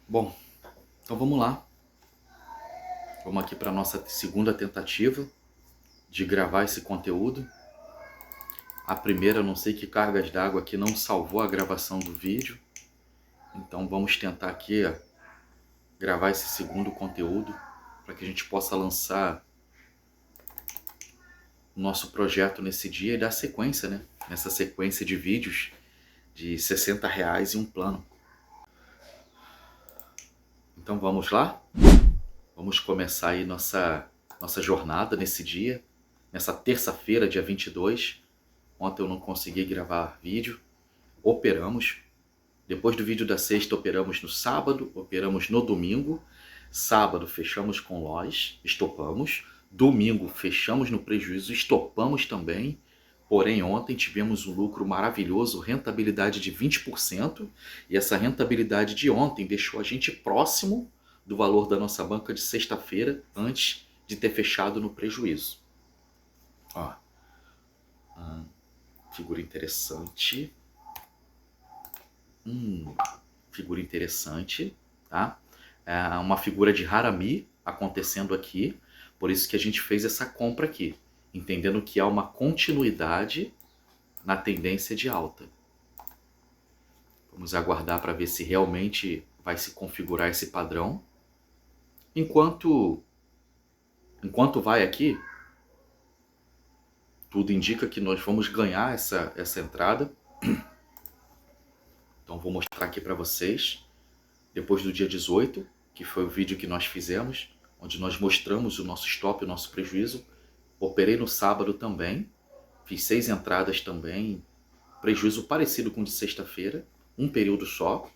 Bom, então vamos lá. Vamos aqui para a nossa segunda tentativa de gravar esse conteúdo. A primeira, não sei que cargas d'água aqui não salvou a gravação do vídeo. Então vamos tentar aqui gravar esse segundo conteúdo para que a gente possa lançar o nosso projeto nesse dia e dar sequência, né? Nessa sequência de vídeos de R$ 60 e um plano. Então vamos lá? Vamos começar aí nossa jornada nesse dia, nessa terça-feira, dia 22. Ontem eu não consegui gravar vídeo. Operamos. Depois do vídeo da sexta, operamos no sábado, operamos no domingo. Sábado fechamos com loss, estopamos. Domingo fechamos no prejuízo, estopamos também. Porém, ontem tivemos um lucro maravilhoso, rentabilidade de 20%. E essa rentabilidade de ontem deixou a gente próximo do valor da nossa banca de sexta-feira, antes de ter fechado no prejuízo. Ó, figura interessante. Figura interessante, tá? É uma figura de Harami acontecendo aqui, por isso que a gente fez essa compra aqui, entendendo que há uma continuidade na tendência de alta. Vamos aguardar para ver se realmente vai se configurar esse padrão. Enquanto vai aqui, tudo indica que nós vamos ganhar essa entrada. Então vou mostrar aqui para vocês, depois do dia 18, que foi o vídeo que nós fizemos, onde nós mostramos o nosso stop, o nosso prejuízo. Operei no sábado também, fiz 6 entradas também, prejuízo parecido com o de sexta-feira, um período só.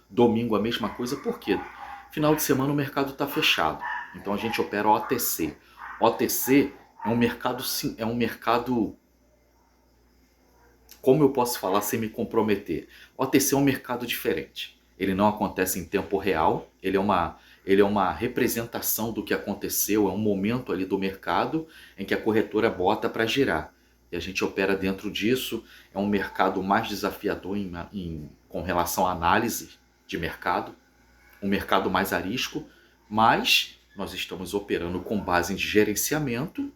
Domingo a mesma coisa, por quê? Final de semana o mercado está fechado, então a gente opera OTC. OTC é um mercado, como eu posso falar sem me comprometer? OTC é um mercado diferente. Ele não acontece em tempo real, ele é uma representação do que aconteceu, é um momento ali do mercado em que a corretora bota para girar. E a gente opera dentro disso, é um mercado mais desafiador com relação à análise de mercado, um mercado mais arisco, mas nós estamos operando com base em gerenciamento.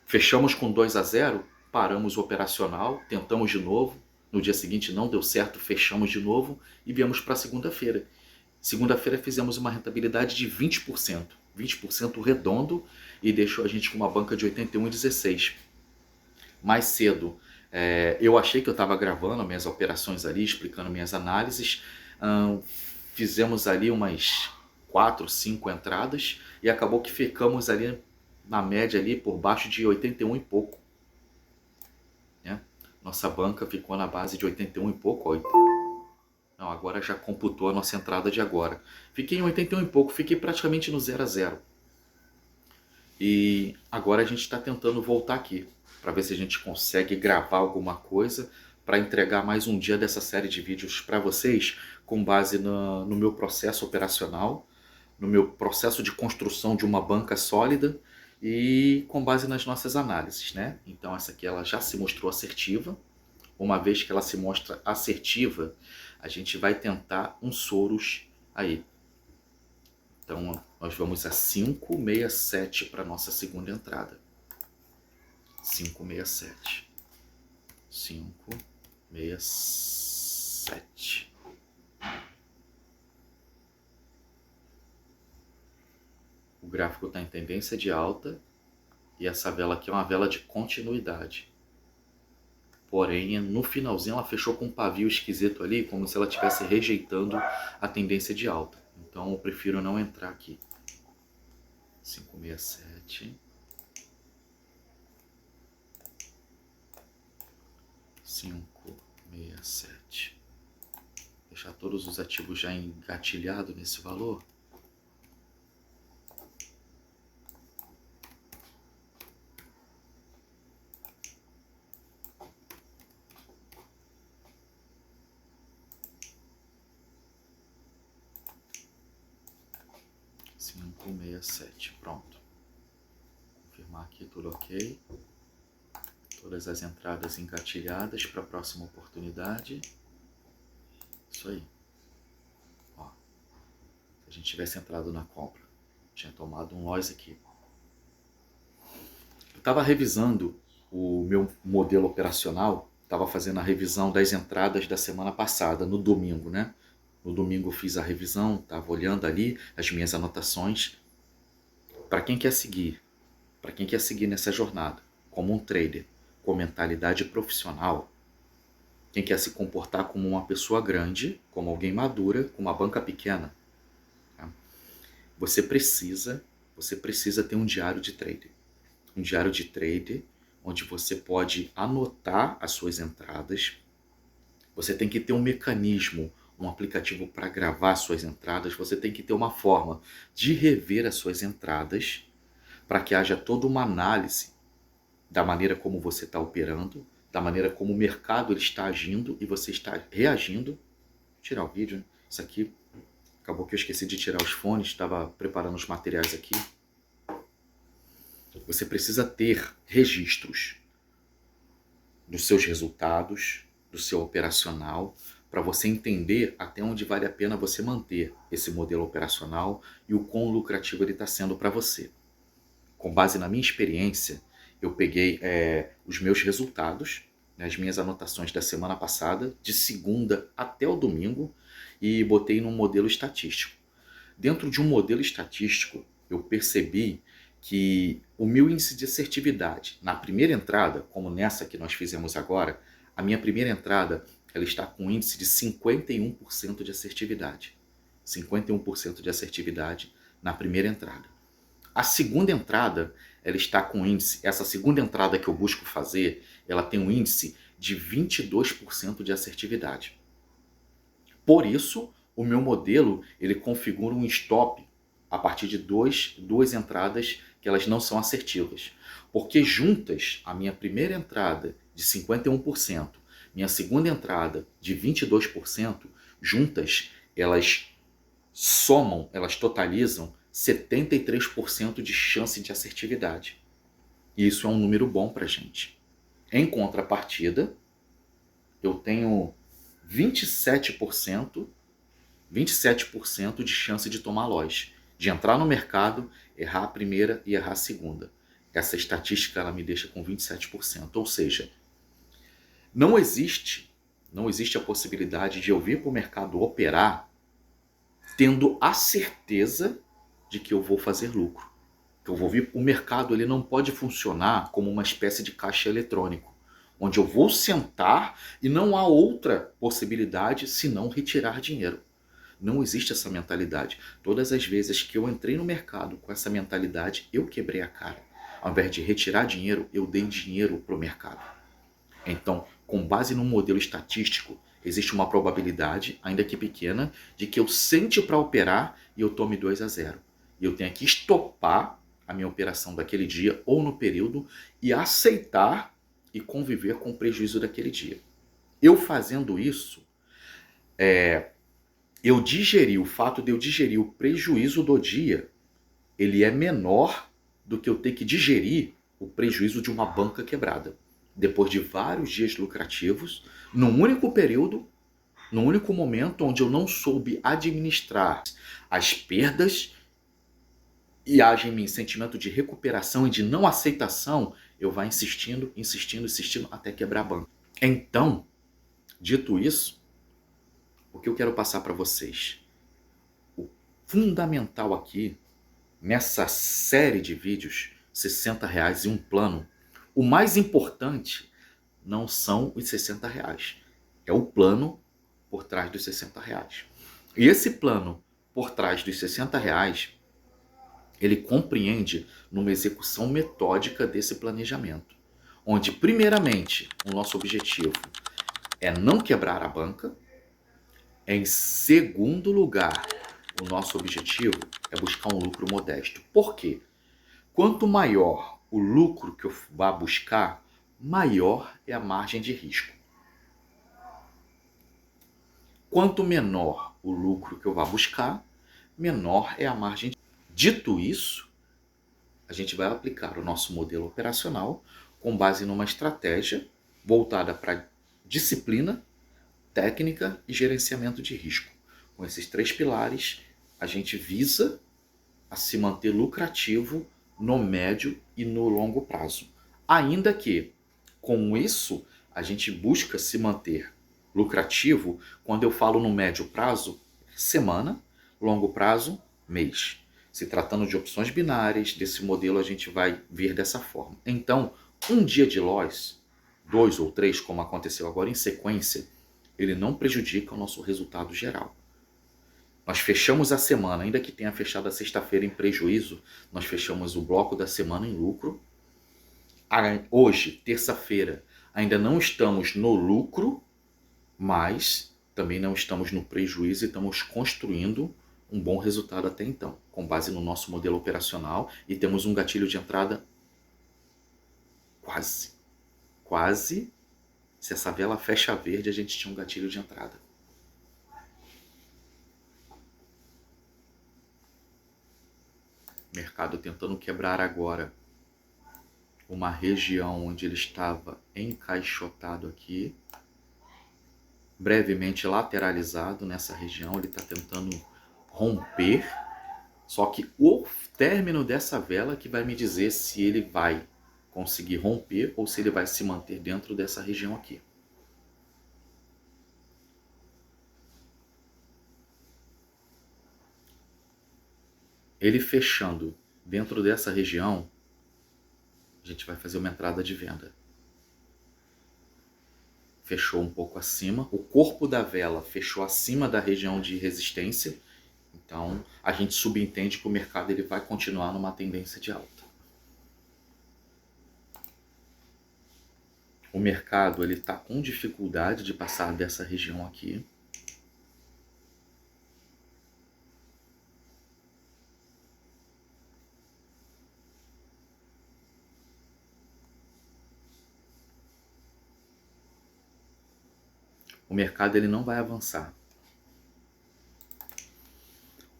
Fechamos com 2-0, paramos o operacional, tentamos de novo, no dia seguinte não deu certo, fechamos de novo e viemos para segunda-feira. Segunda-feira fizemos uma rentabilidade de 20%, 20% redondo, e deixou a gente com uma banca de 81,16. Mais cedo, eu achei que eu estava gravando minhas operações ali, explicando minhas análises. Fizemos ali umas 4, 5 entradas e acabou que ficamos ali na média ali por baixo de 81 e pouco, né? Nossa banca ficou na base de 81 e pouco. Não, agora já computou a nossa entrada de agora. Fiquei em 81 e pouco, fiquei praticamente no 0-0. E agora a gente está tentando voltar aqui para ver se a gente consegue gravar alguma coisa para entregar mais um dia dessa série de vídeos para vocês, com base no meu processo operacional, no meu processo de construção de uma banca sólida e com base nas nossas análises, né? Então essa aqui ela já se mostrou assertiva. Uma vez que ela se mostra assertiva, a gente vai tentar um Soros aí. Então nós vamos a 567 para nossa segunda entrada. 567. 567. O gráfico está em tendência de alta e essa vela aqui é uma vela de continuidade. Porém, no finalzinho ela fechou com um pavio esquisito ali, como se ela estivesse rejeitando a tendência de alta. Então eu prefiro não entrar aqui. 567. 567. Deixar todos os ativos já engatilhados nesse valor. Pronto. Confirmar aqui tudo ok. Todas as entradas engatilhadas para a próxima oportunidade. Isso aí. Ó. gente tivesse entrado na compra. Tinha tomado um loss aqui. Eu estava revisando o meu modelo operacional, estava fazendo a revisão das entradas da semana passada, no domingo, né? No domingo eu fiz a revisão, estava olhando ali as minhas anotações. Para quem quer seguir nessa jornada, como um trader, com mentalidade profissional, quem quer se comportar como uma pessoa grande, como alguém madura, com uma banca pequena, tá? Você precisa ter um diário de trader. Um diário de trader onde você pode anotar as suas entradas. Você tem que ter um mecanismo, um aplicativo para gravar as suas entradas. Você tem que ter uma forma de rever as suas entradas para que haja toda uma análise da maneira como você está operando, da maneira como o mercado ele está agindo e você está reagindo. Vou tirar o vídeo, né? Isso aqui, acabou que eu esqueci de tirar os fones, estava preparando os materiais aqui. Você precisa ter registros dos seus resultados, do seu operacional, para você entender até onde vale a pena você manter esse modelo operacional e o quão lucrativo ele está sendo para você. Com base na minha experiência, eu peguei os meus resultados, né, as minhas anotações da semana passada, de segunda até o domingo, e botei num modelo estatístico. Dentro de um modelo estatístico, eu percebi que o meu índice de assertividade, na primeira entrada, como nessa que nós fizemos agora, a minha primeira entrada ela está com um índice de 51% de assertividade. 51% de assertividade na primeira entrada. A segunda entrada, ela está com índice, essa segunda entrada que eu busco fazer, ela tem um índice de 22% de assertividade. Por isso, o meu modelo, ele configura um stop a partir de duas entradas que elas não são assertivas. Porque juntas, a minha primeira entrada de 51%, minha segunda entrada de 22%, juntas, elas somam, elas totalizam 73% de chance de assertividade. E isso é um número bom para a gente. Em contrapartida, eu tenho 27% de chance de tomar loss, de entrar no mercado, errar a primeira e errar a segunda. Essa estatística ela me deixa com 27%. Ou seja, não existe a possibilidade de eu vir para o mercado operar tendo a certeza de que eu vou fazer lucro. Que eu vou vir, o mercado ele não pode funcionar como uma espécie de caixa eletrônico, onde eu vou sentar e não há outra possibilidade senão retirar dinheiro. Não existe essa mentalidade. Todas as vezes que eu entrei no mercado com essa mentalidade, eu quebrei a cara. Ao invés de retirar dinheiro, eu dei dinheiro para o mercado. Então, com base num modelo estatístico, existe uma probabilidade, ainda que pequena, de que eu sente para operar e eu tome 2-0. E eu tenho que estopar a minha operação daquele dia ou no período e aceitar e conviver com o prejuízo daquele dia. Eu fazendo isso, o fato de eu digerir o prejuízo do dia, ele é menor do que eu ter que digerir o prejuízo de uma banca quebrada. Depois de vários dias lucrativos, num único período, num único momento onde eu não soube administrar as perdas e age em mim sentimento de recuperação e de não aceitação, eu vou insistindo até quebrar a banca. Então, dito isso, o que eu quero passar para vocês? O fundamental aqui, nessa série de vídeos, R$60 e um plano, o mais importante não são os R$60, é o plano por trás dos R$60. E esse plano por trás dos R$60, ele compreende numa execução metódica desse planejamento, onde primeiramente o nosso objetivo é não quebrar a banca. Em segundo lugar, o nosso objetivo é buscar um lucro modesto. Por quê? Quanto maior o lucro que eu vá buscar, maior é a margem de risco. Quanto menor o lucro que eu vá buscar, menor é a margem de risco. Dito isso, a gente vai aplicar o nosso modelo operacional com base numa estratégia voltada para disciplina, técnica e gerenciamento de risco. Com esses três pilares, a gente visa a se manter lucrativo no médio e no longo prazo. Ainda que, com isso, a gente busca se manter lucrativo. Quando eu falo no médio prazo, semana, longo prazo, mês. Se tratando de opções binárias, desse modelo a gente vai ver dessa forma. Então, um dia de loss, 2 ou 3, como aconteceu agora em sequência, ele não prejudica o nosso resultado geral. Nós fechamos a semana, ainda que tenha fechado a sexta-feira em prejuízo, nós fechamos o bloco da semana em lucro. Hoje, terça-feira, ainda não estamos no lucro, mas também não estamos no prejuízo e estamos construindo um bom resultado até então, com base no nosso modelo operacional, e temos um gatilho de entrada quase. Se essa vela fecha verde, a gente tinha um gatilho de entrada. Mercado tentando quebrar agora uma região onde ele estava encaixotado aqui, brevemente lateralizado nessa região, ele está tentando romper, só que o término dessa vela que vai me dizer se ele vai conseguir romper ou se ele vai se manter dentro dessa região aqui. Ele fechando dentro dessa região, a gente vai fazer uma entrada de venda. Fechou um pouco acima, o corpo da vela fechou acima da região de resistência, então a gente subentende que o mercado ele vai continuar numa tendência de alta. O mercado ele está com dificuldade de passar dessa região aqui. O mercado ele não vai avançar.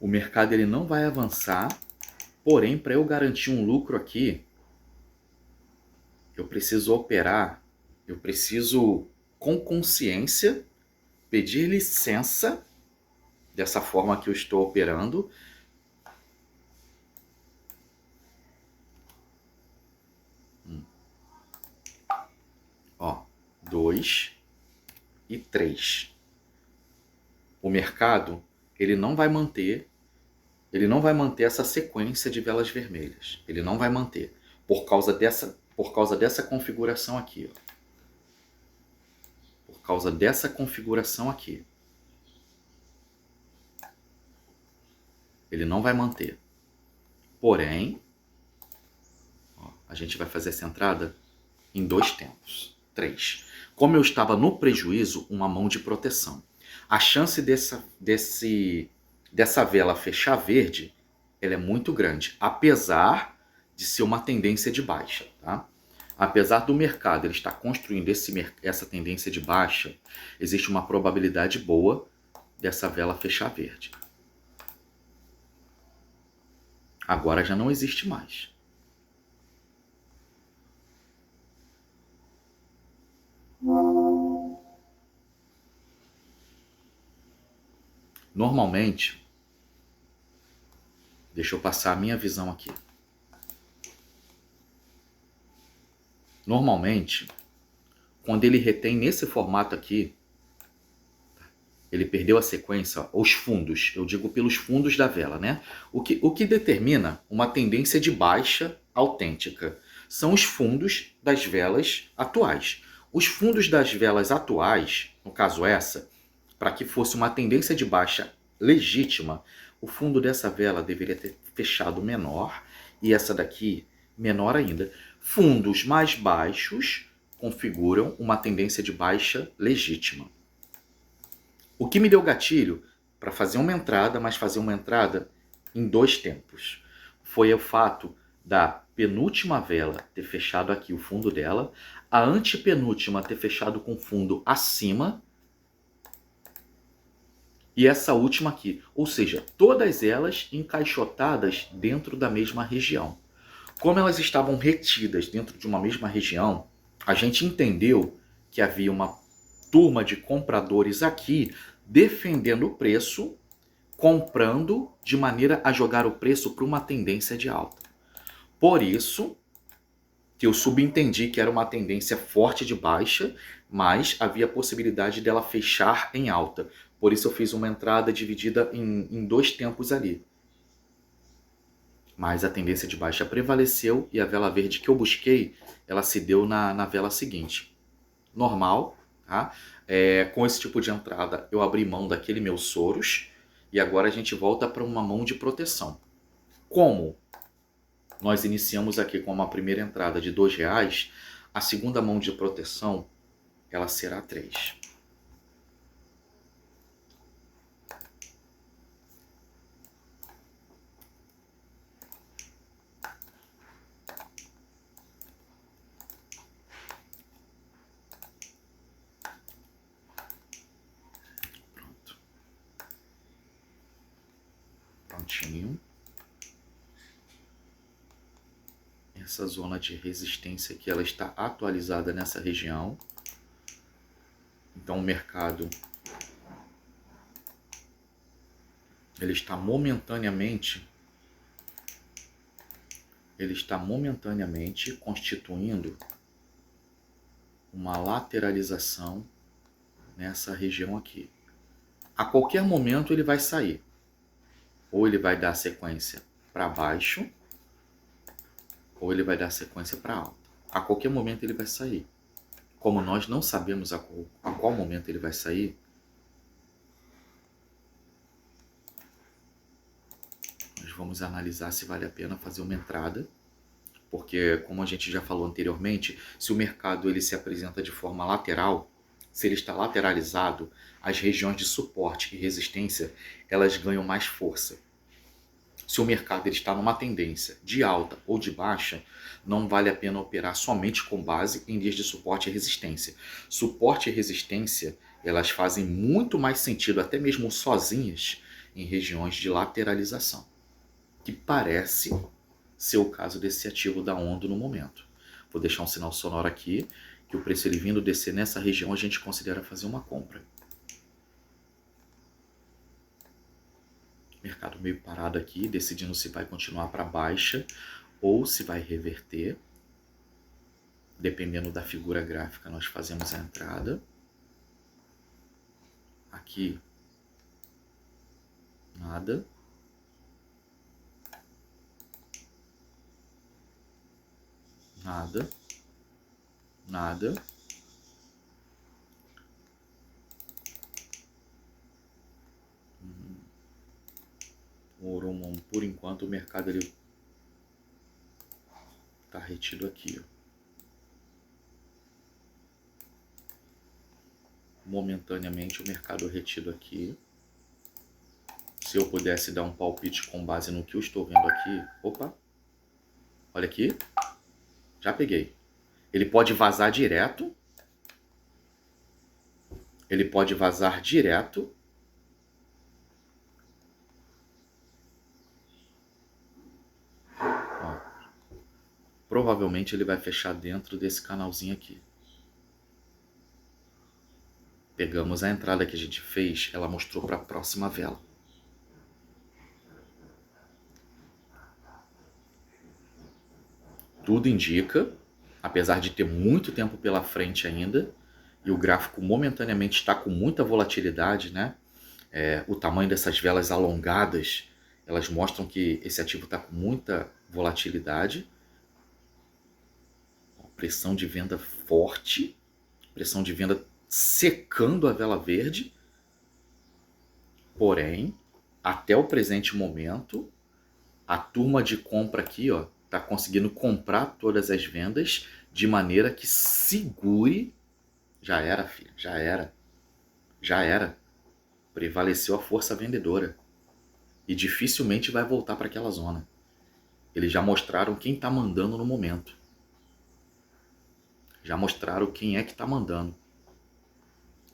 O mercado ele não vai avançar, porém, para eu garantir um lucro aqui, eu preciso operar, eu preciso, com consciência, pedir licença dessa forma que eu estou operando. Ó, 2 e 3. O mercado, ele não vai manter essa sequência de velas vermelhas. Ele não vai manter por causa dessa configuração aqui, ó. Por causa dessa configuração aqui. Ele não vai manter. Porém, ó, a gente vai fazer essa entrada em 2 tempos. 3. Como eu estava no prejuízo, uma mão de proteção. A chance dessa vela fechar verde, ela é muito grande, apesar de ser uma tendência de baixa, tá? Apesar do mercado ele estar construindo essa tendência de baixa, existe uma probabilidade boa dessa vela fechar verde. Agora já não existe mais. Normalmente, deixa eu passar a minha visão aqui. Normalmente, quando ele retém nesse formato aqui, ele perdeu a sequência, ó, os fundos, eu digo pelos fundos da vela, né? O que determina uma tendência de baixa autêntica são os fundos das velas atuais. Os fundos das velas atuais, no caso essa, para que fosse uma tendência de baixa legítima, o fundo dessa vela deveria ter fechado menor e essa daqui menor ainda. Fundos mais baixos configuram uma tendência de baixa legítima. O que me deu gatilho para fazer uma entrada, mas fazer uma entrada em 2 tempos, foi o fato da penúltima vela ter fechado aqui o fundo dela, a antepenúltima ter fechado com o fundo acima e essa última aqui. Ou seja, todas elas encaixotadas dentro da mesma região. Como elas estavam retidas dentro de uma mesma região, a gente entendeu que havia uma turma de compradores aqui defendendo o preço comprando de maneira a jogar o preço para uma tendência de alta. Por isso que eu subentendi que era uma tendência forte de baixa, mas havia a possibilidade dela fechar em alta. Por isso eu fiz uma entrada dividida em dois tempos ali. Mas a tendência de baixa prevaleceu e a vela verde que eu busquei, ela se deu na vela seguinte. Normal, tá? Com esse tipo de entrada eu abri mão daquele meu Soros e agora a gente volta para uma mão de proteção. Como nós iniciamos aqui com uma primeira entrada de R$2, a segunda mão de proteção ela será 3. Pronto. Prontinho. Essa zona de resistência aqui, ela está atualizada nessa região. Então o mercado ele está momentaneamente constituindo uma lateralização nessa região aqui. A qualquer momento ele vai sair. Ou ele vai dar sequência para baixo, ou ele vai dar sequência para alta. A qualquer momento ele vai sair. Como nós não sabemos a qual momento ele vai sair, nós vamos analisar se vale a pena fazer uma entrada, porque como a gente já falou anteriormente, se o mercado ele se apresenta de forma lateral, se ele está lateralizado, as regiões de suporte e resistência, elas ganham mais força. Se o mercado ele está numa tendência de alta ou de baixa, não vale a pena operar somente com base em dias de suporte e resistência. Suporte e resistência, elas fazem muito mais sentido, até mesmo sozinhas, em regiões de lateralização, que parece ser o caso desse ativo da Ondo no momento. Vou deixar um sinal sonoro aqui, que o preço ele vindo descer nessa região, a gente considera fazer uma compra. Mercado meio parado aqui, decidindo se vai continuar para baixa ou se vai reverter. Dependendo da figura gráfica, nós fazemos a entrada. Aqui, nada. Nada. Nada. Oromon, por enquanto, o mercado ele tá retido aqui, ó. Momentaneamente o mercado retido aqui. Se eu pudesse dar um palpite com base no que eu estou vendo aqui, opa, olha aqui, já peguei. Ele pode vazar direto. Ele pode vazar direto. Ó, provavelmente ele vai fechar dentro desse canalzinho aqui. Pegamos a entrada que a gente fez, ela mostrou para a próxima vela. Tudo indica, apesar de ter muito tempo pela frente ainda, e o gráfico momentaneamente está com muita volatilidade, né? O tamanho dessas velas alongadas, elas mostram que esse ativo está com muita volatilidade. Pressão de venda forte, pressão de venda secando a vela verde. Porém, até o presente momento, a turma de compra aqui, ó, tá conseguindo comprar todas as vendas de maneira que segure. Já era, filho, já era. Já era. Prevaleceu a força vendedora. E dificilmente vai voltar para aquela zona. Eles já mostraram quem está mandando no momento. Já mostraram quem é que está mandando.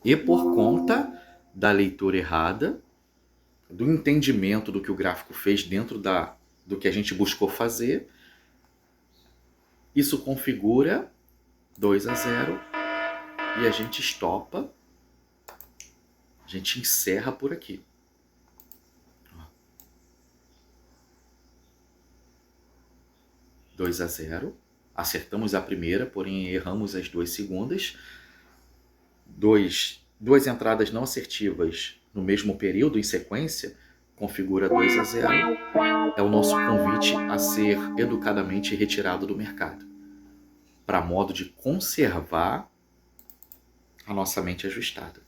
E por conta da leitura errada, do entendimento do que o gráfico fez dentro do que a gente buscou fazer, isso configura 2-0 e a gente estopa, a gente encerra por aqui. 2-0. Acertamos a primeira, porém erramos as 2 segundas. Duas entradas não assertivas no mesmo período, em sequência, configura 2-0. É o nosso convite a ser educadamente retirado do mercado, para modo de conservar a nossa mente ajustada.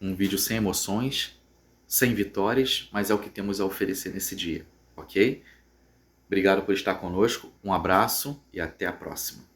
Um vídeo sem emoções, sem vitórias, mas é o que temos a oferecer nesse dia, ok? Obrigado por estar conosco, um abraço e até a próxima.